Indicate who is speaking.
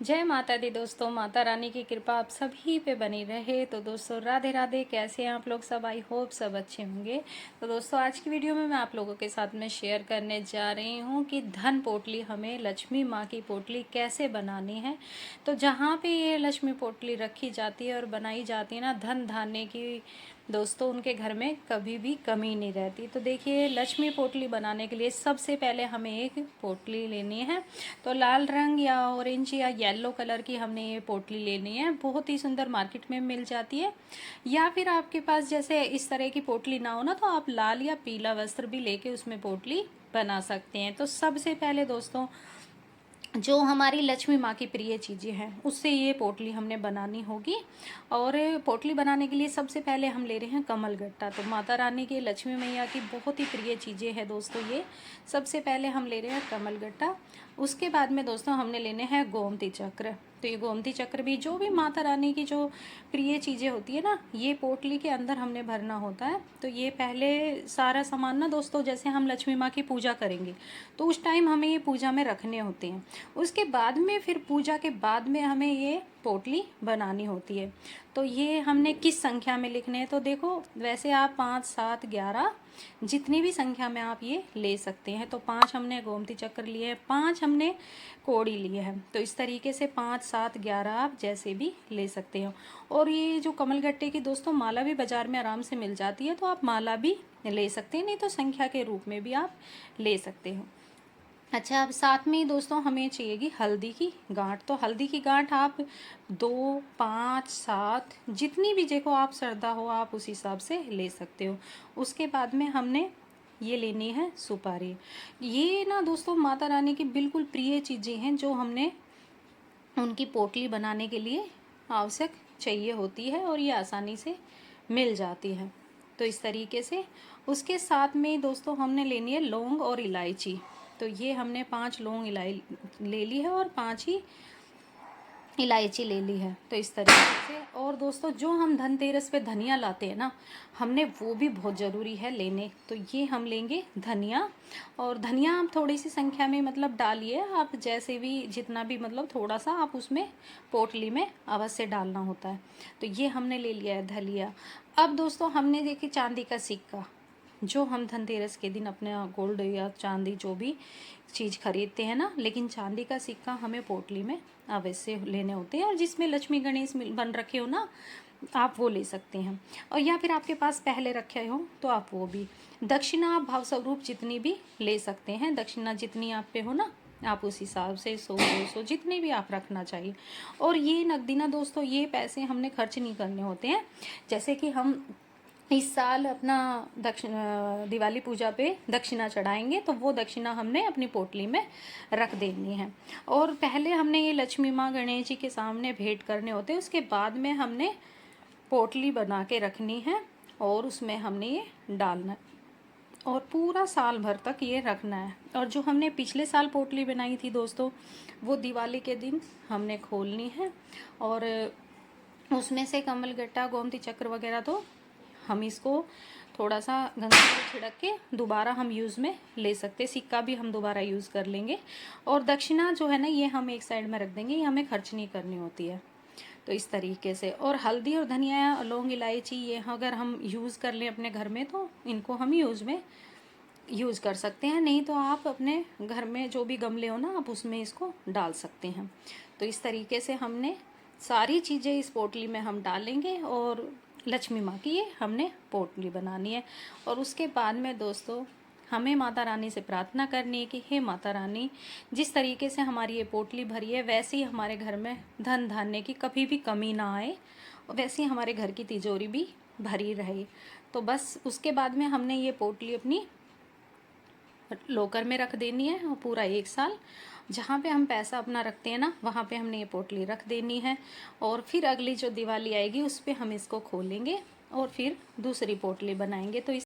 Speaker 1: जय माता दी दोस्तों। माता रानी की कृपा आप सभी पे बनी रहे। तो दोस्तों राधे राधे, कैसे हैं आप लोग सब? आई होप सब अच्छे होंगे। तो दोस्तों आज की वीडियो में मैं आप लोगों के साथ में शेयर करने जा रही हूँ कि धन पोटली, हमें लक्ष्मी माँ की पोटली कैसे बनानी है। तो जहाँ पे ये लक्ष्मी पोटली रखी जाती है और बनाई जाती है ना, धन धान्य की दोस्तों, उनके घर में कभी भी कमी नहीं रहती। तो देखिए, लक्ष्मी पोटली बनाने के लिए सबसे पहले हमें एक पोटली लेनी है। तो लाल रंग या ऑरेंज या येलो कलर की हमने ये पोटली लेनी है। बहुत ही सुंदर मार्केट में मिल जाती है। या फिर आपके पास जैसे इस तरह की पोटली ना हो ना, तो आप लाल या पीला वस्त्र भी लेके उसमें पोटली बना सकते हैं। तो सबसे पहले दोस्तों, जो हमारी लक्ष्मी माँ की प्रिय चीज़ें हैं उससे ये पोटली हमने बनानी होगी। और पोटली बनाने के लिए सबसे पहले हम ले रहे हैं कमल गट्टा। तो माता रानी की, लक्ष्मी मैया की बहुत ही प्रिय चीज़ें हैं दोस्तों ये। सबसे पहले हम ले रहे हैं कमल गट्टा। उसके बाद में दोस्तों हमने लेने हैं गोमती चक्र। तो ये गोमती चक्र भी, जो भी माता रानी की जो प्रिय चीज़ें होती है ना, ये पोटली के अंदर हमने भरना होता है। तो ये पहले सारा सामान ना दोस्तों, जैसे हम लक्ष्मी माँ की पूजा करेंगे तो उस टाइम हमें ये पूजा में रखने होते हैं। उसके बाद में फिर पूजा के बाद में हमें ये पोटली बनानी होती है। तो ये हमने किस संख्या में लिखने हैं, तो देखो वैसे आप 5, 7, 11 जितनी भी संख्या में आप ये ले सकते हैं। तो 5 हमने गोमती चक्र लिए हैं, 5 हमने कोड़ी लिए हैं। तो इस तरीके से 5, 7, 11 आप जैसे भी ले सकते हो। और ये जो कमल गट्टे की दोस्तों माला भी बाज़ार में आराम से मिल जाती है, तो आप माला भी ले सकते हैं, नहीं तो संख्या के रूप में भी आप ले सकते हो। अच्छा, अब साथ में ही दोस्तों हमें चाहिएगी हल्दी की गांठ। तो हल्दी की गांठ आप 2, 5, 7 जितनी भी देखो आप श्रद्धा हो आप उस हिसाब से ले सकते हो। उसके बाद में हमने ये लेनी है सुपारी। ये ना दोस्तों माता रानी की बिल्कुल प्रिय चीज़ें हैं, जो हमने उनकी पोटली बनाने के लिए आवश्यक चाहिए होती है और ये आसानी से मिल जाती है। तो इस तरीके से उसके साथ में दोस्तों हमने लेनी है लौंग और इलायची। तो ये हमने 5 लौंग ले ली है और 5 ही इलायची ले ली है। तो इस तरीके से, और दोस्तों जो हम धनतेरस पे धनिया लाते हैं ना, हमने वो भी बहुत ज़रूरी है लेने। तो ये हम लेंगे धनिया। और धनिया आप थोड़ी सी संख्या में मतलब डालिए, आप जैसे भी जितना भी मतलब थोड़ा सा आप उसमें पोटली में अवश्य डालना होता है। तो ये हमने ले लिया है धनिया। अब दोस्तों हमने देखी चांदी का सिक्का, जो हम धनतेरस के दिन अपने गोल्ड या चांदी जो भी चीज़ खरीदते हैं ना, लेकिन चांदी का सिक्का हमें पोटली में अवश्य लेने होते हैं। और जिसमें लक्ष्मी गणेश बन रखे हो ना, आप वो ले सकते हैं। और या फिर आपके पास पहले रखे हो तो आप वो भी। दक्षिणा आप भाव स्वरूप जितनी भी ले सकते हैं। दक्षिणा जितनी आप पे हो ना, आप उस हिसाब से 100, 200 जितने भी आप रखना चाहिए। और ये नकदी ना दोस्तों, ये पैसे हमने खर्च नहीं करने होते हैं। जैसे कि हम इस साल अपना दिवाली पूजा पे दक्षिणा चढ़ाएंगे, तो वो दक्षिणा हमने अपनी पोटली में रख देनी है। और पहले हमने ये लक्ष्मी माँ गणेश जी के सामने भेंट करने होते हैं। उसके बाद में हमने पोटली बना के रखनी है और उसमें हमने ये डालना है और पूरा साल भर तक ये रखना है। और जो हमने पिछले साल पोटली बनाई थी दोस्तों, वो दिवाली के दिन हमने खोलनी है। और उसमें से कमल गट्टा, गोमती चक्र वगैरह तो हम इसको थोड़ा सा गंगा से छिड़क के दोबारा हम यूज़ में ले सकते। सिक्का भी हम दोबारा यूज़ कर लेंगे। और दक्षिणा जो है ना, ये हम एक साइड में रख देंगे, ये हमें खर्च नहीं करनी होती है। तो इस तरीके से, और हल्दी और धनिया, लौंग, इलायची, ये अगर हम यूज़ कर लें अपने घर में तो इनको हम यूज़ कर सकते हैं। नहीं तो आप अपने घर में जो भी गमले हो ना, आप उसमें इसको डाल सकते हैं। तो इस तरीके से हमने सारी चीज़ें इस पोटली में हम डालेंगे और लक्ष्मी माँ की ये हमने पोटली बनानी है। और उसके बाद में दोस्तों हमें माता रानी से प्रार्थना करनी है कि हे माता रानी, जिस तरीके से हमारी ये पोटली भरी है, वैसे ही हमारे घर में धन धान्य की कभी भी कमी ना आए, वैसे ही हमारे घर की तिजोरी भी भरी रहे। तो बस उसके बाद में हमने ये पोटली अपनी लॉकर में रख देनी है। और पूरा 1 साल जहाँ पे हम पैसा अपना रखते हैं ना, वहाँ पे हमने ये पोटली रख देनी है। और फिर अगली जो दिवाली आएगी उस पर हम इसको खोलेंगे और फिर दूसरी पोटली बनाएंगे। तो